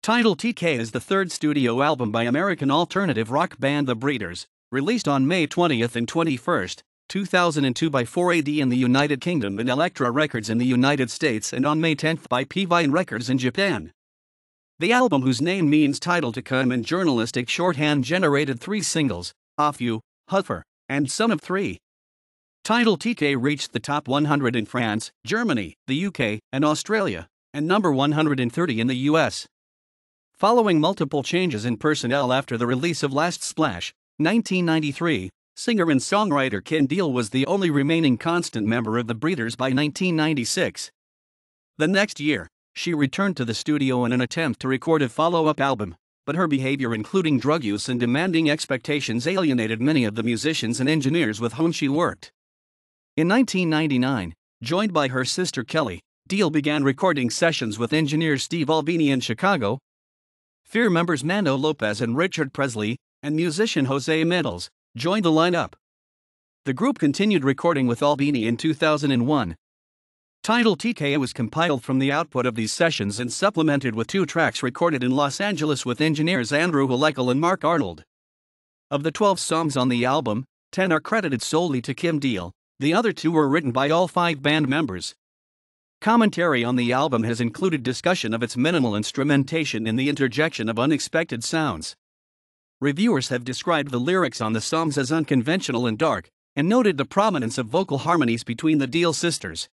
Titled TK is the third studio album by American alternative rock band The Breeders, released on May 20th and 21st, 2002 by 4AD in the United Kingdom and Elektra Records in the United States, and on May 10th by P-Vine Records in Japan. The album, whose name means title to come in journalistic shorthand, generated 3 singles: Off You, Huffer, and Son of Three. Titled TK reached the top 100 in France, Germany, the UK, and Australia, and number 130 in the US. Following multiple changes in personnel after the release of Last Splash, 1993, singer and songwriter Kim Deal was the only remaining constant member of The Breeders by 1996. The next year, she returned to the studio in an attempt to record a follow-up album, but her behavior, including drug use and demanding expectations, alienated many of the musicians and engineers with whom she worked. In 1999, joined by her sister Kelly, Deal began recording sessions with engineer Steve Albini in Chicago. Fear members Mando Lopez and Richard Presley, and musician Jose Medals, joined the lineup. The group continued recording with Albini in 2001. Titled TK was compiled from the output of these sessions and supplemented with 2 tracks recorded in Los Angeles with engineers Andrew Halekel and Mark Arnold. Of the 12 songs on the album, 10 are credited solely to Kim Deal. The other 2 were written by all 5 band members. Commentary on the album has included discussion of its minimal instrumentation and the interjection of unexpected sounds. Reviewers have described the lyrics on the songs as unconventional and dark, and noted the prominence of vocal harmonies between the Deal sisters.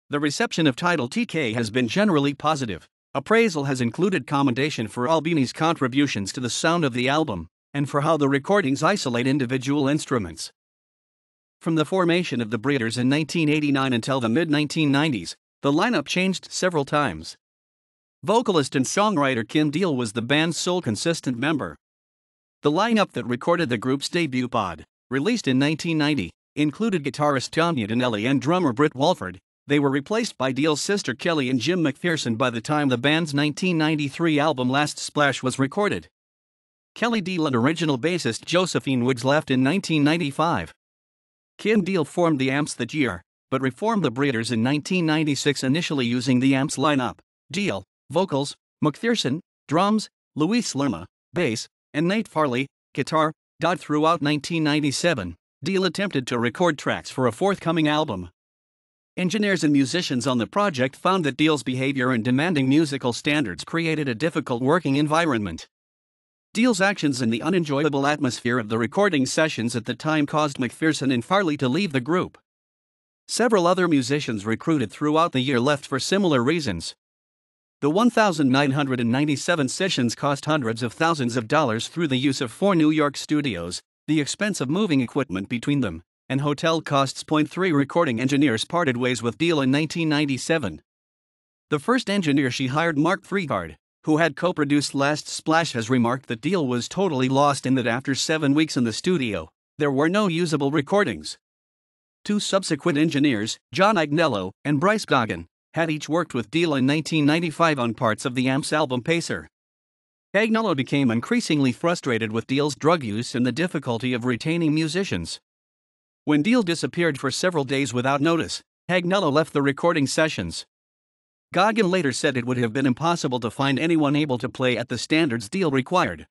The reception of Titled TK has been generally positive. Appraisal has included commendation for Albini's contributions to the sound of the album, and for how the recordings isolate individual instruments. From the formation of The Breeders in 1989 until the mid-1990s, the lineup changed several times. Vocalist and songwriter Kim Deal was the band's sole consistent member. The lineup that recorded the group's debut pod, released in 1990, included guitarist Tom Udinelli and drummer Britt Walford. They were replaced by Deal's sister Kelly and Jim McPherson by the time the band's 1993 album Last Splash was recorded. Kelly Deal and original bassist Josephine Woods left in 1995. Kim Deal formed the Amps that year, but reformed The Breeders in 1996, initially using the Amps lineup: Deal, vocals; McPherson, drums; Luis Lerma, bass; and Nate Farley, guitar. Throughout 1997, Deal attempted to record tracks for a forthcoming album. Engineers and musicians on the project found that Deal's behavior and demanding musical standards created a difficult working environment. Deal's actions and the unenjoyable atmosphere of the recording sessions at the time caused McPherson and Farley to leave the group. Several other musicians recruited throughout the year left for similar reasons. The 1,997 sessions cost hundreds of thousands of dollars through the use of 4 New York studios, the expense of moving equipment between them, and hotel costs. 3 recording engineers parted ways with Deal in 1997. The first engineer she hired, Mark Freegard, who had co-produced Last Splash, has remarked that Deal was totally lost and that after 7 weeks in the studio, there were no usable recordings. 2 subsequent engineers, John Agnello and Bryce Goggin, had each worked with Deal in 1995 on parts of the Amps album Pacer. Agnello became increasingly frustrated with Deal's drug use and the difficulty of retaining musicians. When Deal disappeared for several days without notice, Agnello left the recording sessions. Goggin later said it would have been impossible to find anyone able to play at the standards Deal required.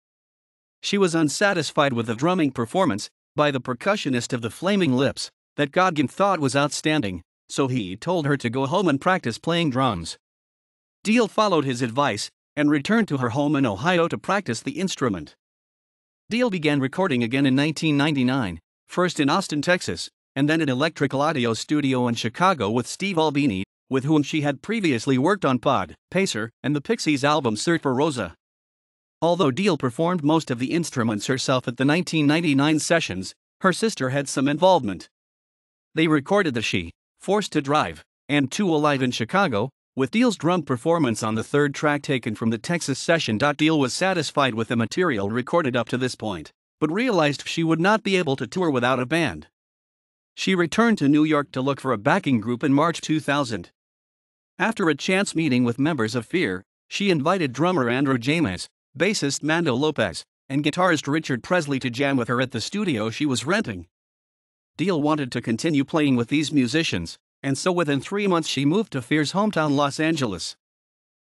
She was unsatisfied with the drumming performance by the percussionist of the Flaming Lips that Goggin thought was outstanding, so he told her to go home and practice playing drums. Deal followed his advice and returned to her home in Ohio to practice the instrument. Deal began recording again in 1999, first in Austin, Texas, and then at Electrical Audio Studio in Chicago with Steve Albini, with whom she had previously worked on Pod, Pacer, and the Pixies' album Search for Rosa. Although Deal performed most of the instruments herself at the 1999 sessions, her sister had some involvement. They recorded the She, Forced to Drive, and 2 Alive in Chicago, with Deal's drum performance on the 3rd track taken from the Texas session. Deal was satisfied with the material recorded up to this point, but realized she would not be able to tour without a band. She returned to New York to look for a backing group in March 2000. After a chance meeting with members of Fear, she invited drummer Andrew James, bassist Mando Lopez, and guitarist Richard Presley to jam with her at the studio she was renting. Deal wanted to continue playing with these musicians, and so within 3 months she moved to Fear's hometown Los Angeles.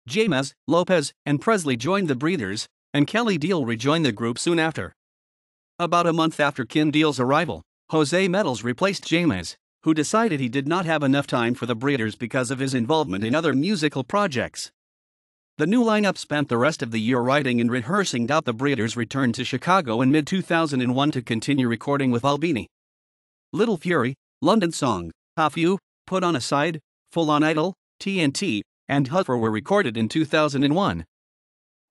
James, Lopez, and Presley joined the Breeders, and Kelly Deal rejoined the group soon after. About a month after Kim Deal's arrival, Jose Metals replaced James, who decided he did not have enough time for the Breeders because of his involvement in other musical projects. The new lineup spent the rest of the year writing and rehearsing. The Breeders returned to Chicago in mid-2001 to continue recording with Albini. Little Fury, London Song, Half You, Put on a Side, Full on Idol, TNT, and Huffer were recorded in 2001.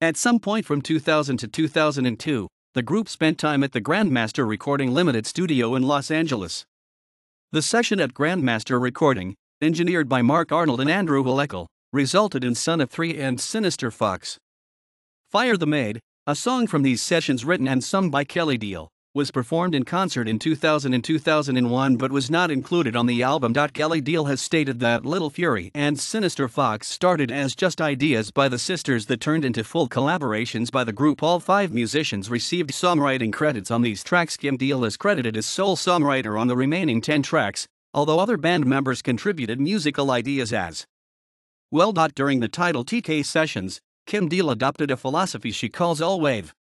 At some point from 2000 to 2002, the group spent time at the Grandmaster Recording Limited studio in Los Angeles. The session at Grandmaster Recording, engineered by Mark Arnold and Andrew Elektra, resulted in Son of Three and Sinister Fox. Fire the Maid, a song from these sessions written and sung by Kelly Deal, was performed in concert in 2000 and 2001 but was not included on the album. Kelly Deal has stated that Little Fury and Sinister Fox started as just ideas by the sisters that turned into full collaborations by the group. All 5 musicians received songwriting credits on these tracks. Kim Deal is credited as sole songwriter on the remaining 10 tracks, although other band members contributed musical ideas as well. During the Title TK sessions, Kim Deal adopted a philosophy she calls all wave.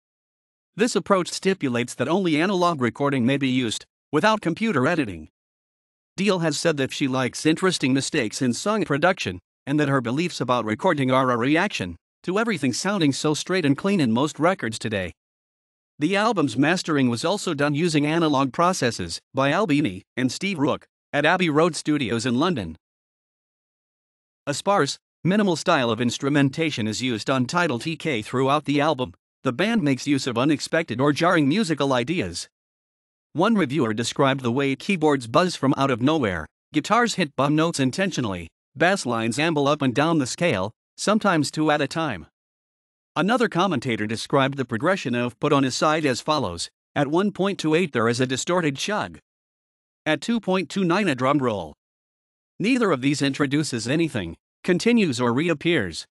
This approach stipulates that only analog recording may be used, without computer editing. Deal has said that she likes interesting mistakes in song production, and that her beliefs about recording are a reaction to everything sounding so straight and clean in most records today. The album's mastering was also done using analog processes by Albini and Steve Rook at Abbey Road Studios in London. A sparse, minimal style of instrumentation is used on Title TK throughout the album. The band makes use of unexpected or jarring musical ideas. One reviewer described the way keyboards buzz from out of nowhere, guitars hit bum notes intentionally, bass lines amble up and down the scale, sometimes 2 at a time. Another commentator described the progression of Put on a Side as follows: at 1.28 there is a distorted chug. At 2.29 a drum roll. Neither of these introduces anything, continues or reappears.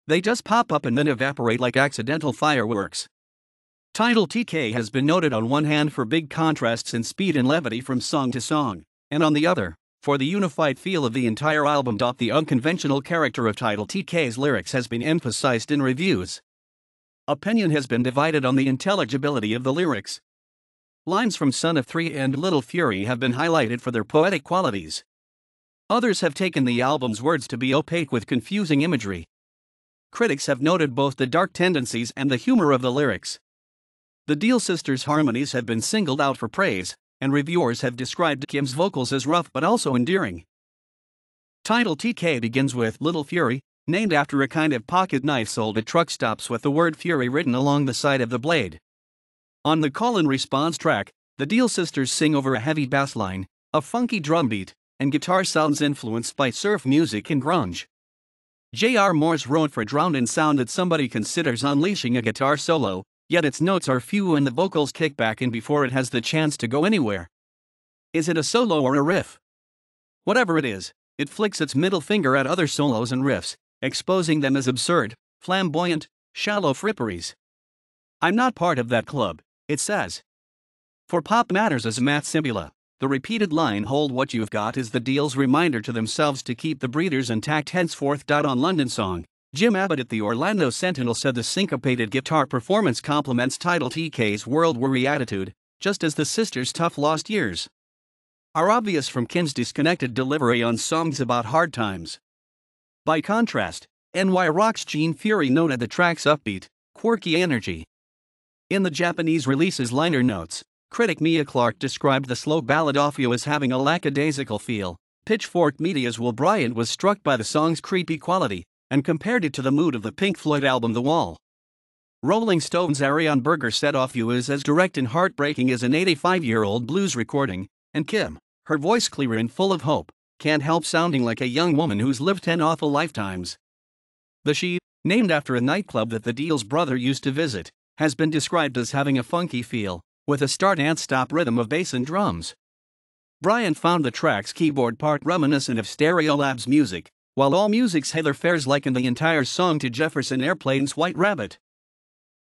They just pop up and then evaporate like accidental fireworks. Title TK has been noted on one hand for big contrasts in speed and levity from song to song, and on the other, for the unified feel of the entire album. The unconventional character of Title TK's lyrics has been emphasized in reviews. Opinion has been divided on the intelligibility of the lyrics. Lines from Son of Three and Little Fury have been highlighted for their poetic qualities. Others have taken the album's words to be opaque with confusing imagery. Critics have noted both the dark tendencies and the humor of the lyrics. The Deal sisters' harmonies have been singled out for praise, and reviewers have described Kim's vocals as rough but also endearing. Title TK begins with Little Fury, named after a kind of pocket knife sold at truck stops with the word Fury written along the side of the blade. On the call-and-response track, the Deal sisters sing over a heavy bass line, a funky drum beat, and guitar sounds influenced by surf music and grunge. J.R. Morse wrote for Drowned in Sound that somebody considers unleashing a guitar solo, yet its notes are few and the vocals kick back in before it has the chance to go anywhere. Is it a solo or a riff? Whatever it is, it flicks its middle finger at other solos and riffs, exposing them as absurd, flamboyant, shallow fripperies. I'm not part of that club, it says. For Pop Matters as Matt Simbula, the repeated line "Hold what you've got" is the Deal's reminder to themselves to keep the Breeders intact henceforth. On London Song, Jim Abbott at the Orlando Sentinel said the syncopated guitar performance complements Title TK's world-weary attitude, just as the sisters' tough lost years are obvious from Kim's disconnected delivery on songs about hard times. By contrast, NY Rock's Gene Fury noted the track's upbeat, quirky energy. In the Japanese release's liner notes, critic Mia Clark described the slow ballad Ophio as having a lackadaisical feel. Pitchfork Media's Will Bryant was struck by the song's creepy quality, and compared it to the mood of the Pink Floyd album The Wall. Rolling Stone's Ariane Berger said Ophio is as direct and heartbreaking as an 85-year-old blues recording, and Kim, her voice clear and full of hope, can't help sounding like a young woman who's lived 10 awful lifetimes. The She, named after a nightclub that the Deal's brother used to visit, has been described as having a funky feel, with a start-and-stop rhythm of bass and drums. Bryant found the track's keyboard part reminiscent of Stereolab's music, while AllMusic's Heather Phares likened the entire song to Jefferson Airplane's White Rabbit.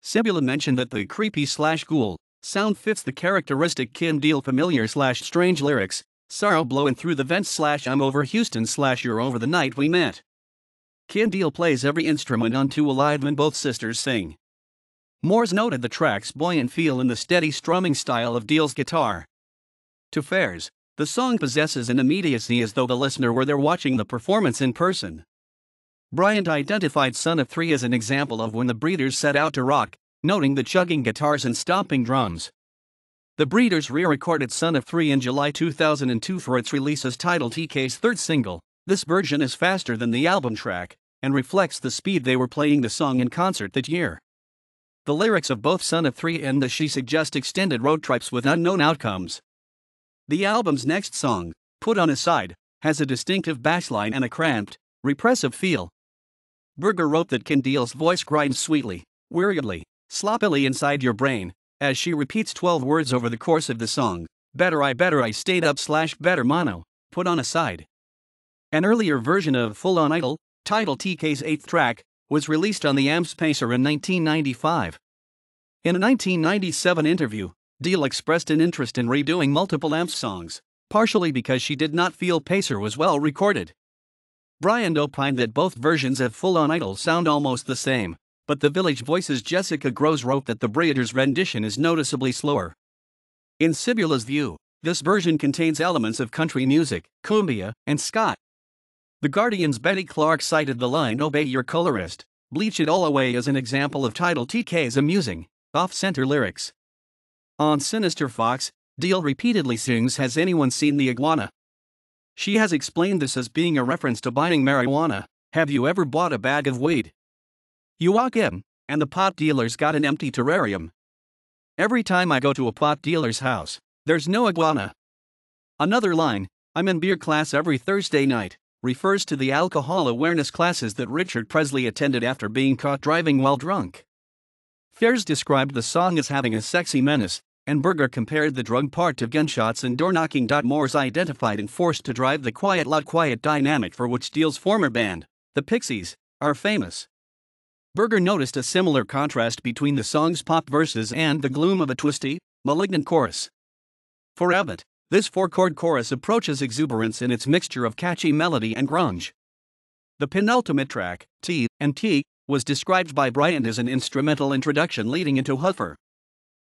Simbula mentioned that the creepy/ghoul sound fits the characteristic Kim Deal familiar/strange lyrics, sorrow blowing through the vents/I'm over Houston/you're over the night we met. Kim Deal plays every instrument on To Alive when both sisters sing. Moores noted the track's buoyant feel and the steady strumming style of Deal's guitar. To Fairs, the song possesses an immediacy as though the listener were there watching the performance in person. Bryant identified Son of Three as an example of when the Breeders set out to rock, noting the chugging guitars and stomping drums. The Breeders re-recorded Son of Three in July 2002 for its release as Title TK's third single. This version is faster than the album track, and reflects the speed they were playing the song in concert that year. The lyrics of both Son of Three and The She suggest extended road trips with unknown outcomes. The album's next song, Put on His Side, has a distinctive bassline and a cramped, repressive feel. Berger wrote that Kim Deal's voice grinds sweetly, weariedly, sloppily inside your brain, as she repeats 12 words over the course of the song. Better I stayed up / better mono, put on a side. An earlier version of Full On Idol, Title TK's eighth track, was released on the Amps Pacer in 1995. In a 1997 interview, Deal expressed an interest in redoing multiple Amps songs, partially because she did not feel Pacer was well recorded. Bryant opined that both versions of Full On Idol sound almost the same, but the Village Voice's Jessica Groves wrote that the Breeders' rendition is noticeably slower. In Sibula's view, this version contains elements of country music, cumbia, and ska. The Guardian's Betty Clark cited the line "Obey your colorist, bleach it all away" as an example of Title TK's amusing, off-center lyrics. On Sinister Fox, Deal repeatedly sings "Has anyone seen the iguana?" She has explained this as being a reference to buying marijuana. Have you ever bought a bag of weed? You walk in, and the pot dealer's got an empty terrarium. Every time I go to a pot dealer's house, there's no iguana. Another line, "I'm in beer class every Thursday night," refers to the alcohol awareness classes that Richard Presley attended after being caught driving while drunk. Fairs described the song as having a sexy menace, and Berger compared the drug part to gunshots and door-knocking. Moores identified and Forced to Drive the quiet loud quiet dynamic for which Deal's former band, the Pixies, are famous. Berger noticed a similar contrast between the song's pop verses and the gloom of a twisty, malignant chorus. For Abbott, this four-chord chorus approaches exuberance in its mixture of catchy melody and grunge. The penultimate track, T and T, was described by Bryant as an instrumental introduction leading into Huffer.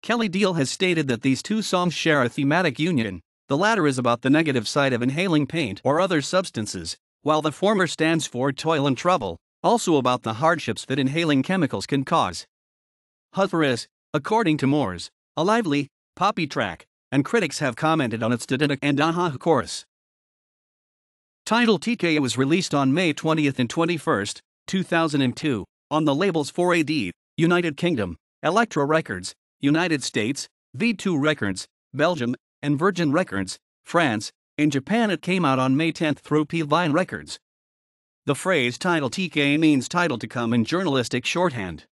Kelly Deal has stated that these two songs share a thematic union. The latter is about the negative side of inhaling paint or other substances, while the former stands for toil and trouble, also about the hardships that inhaling chemicals can cause. Huffer is, according to Moores, a lively, poppy track, and critics have commented on its didintic and aha chorus. Title TK was released on May 20 and 21, 2002, on the labels 4AD, United Kingdom, Elektra Records, United States, V2 Records, Belgium, and Virgin Records, France. In Japan it came out on May 10 through P-Vine Records. The phrase Title TK means title to come in journalistic shorthand.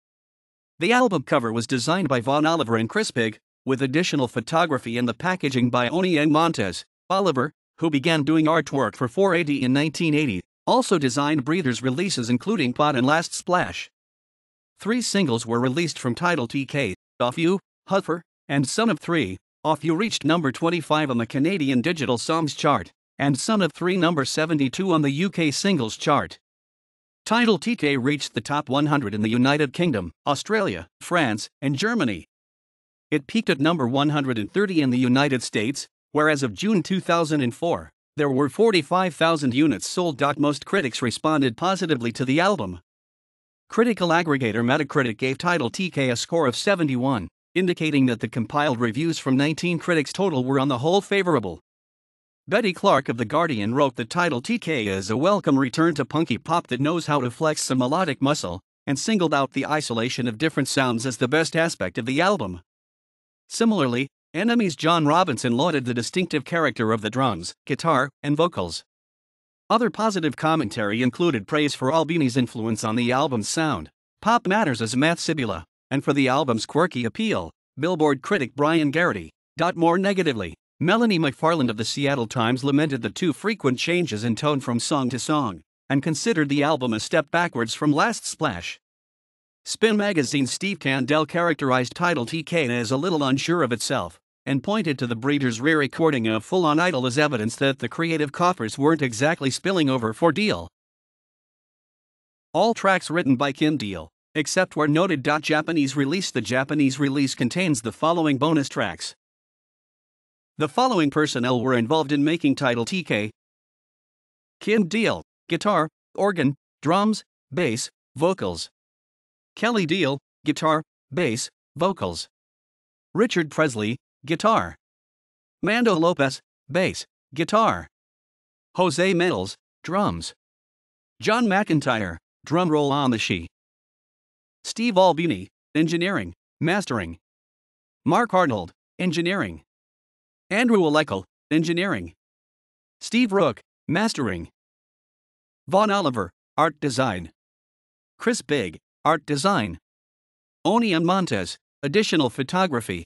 The album cover was designed by Von Oliver and Chris Pig, with additional photography and the packaging by Oniang Montes. Oliver, who began doing artwork for 4AD in 1980, also designed Breeders' releases including Pot and Last Splash. 3 singles were released from Title TK, Off You, Huffer, and Son of Three. Off You reached number 25 on the Canadian Digital Songs chart, and Son of Three number 72 on the UK Singles chart. Title TK reached the top 100 in the United Kingdom, Australia, France, and Germany. It peaked at number 130 in the United States, where as of June 2004, there were 45,000 units sold. Most critics responded positively to the album. Critical aggregator Metacritic gave Title TK a score of 71, indicating that the compiled reviews from 19 critics total were on the whole favorable. Betty Clark of The Guardian wrote that Title TK is a welcome return to punky pop that knows how to flex some melodic muscle, and singled out the isolation of different sounds as the best aspect of the album. Similarly, NME's John Robinson lauded the distinctive character of the drums, guitar, and vocals. Other positive commentary included praise for Albini's influence on the album's sound, Pop Matters as Matt Sibula, and for the album's quirky appeal, Billboard critic Brian Garrity. More negatively, Melanie McFarland of the Seattle Times lamented the too frequent changes in tone from song to song, and considered the album a step backwards from Last Splash. Spin magazine's Steve Kandel characterized Title TK as a little unsure of itself, and pointed to the Breeders' re-recording of Full On Idol as evidence that the creative coffers weren't exactly spilling over for Deal. All tracks written by Kim Deal, except where noted. Japanese release. The Japanese release contains the following bonus tracks. The following personnel were involved in making Title TK: Kim Deal, guitar, organ, drums, bass, vocals. Kelly Deal, guitar, bass, vocals. Richard Presley, guitar. Mando Lopez, bass, guitar. Jose Medals, drums. John McIntyre, drum roll on the she. Steve Albini, engineering, mastering. Mark Arnold, engineering. Andrew Alekel, engineering. Steve Rook, mastering. Vaughn Oliver, art design. Chris Bigg, art design. Onion Montes, additional photography.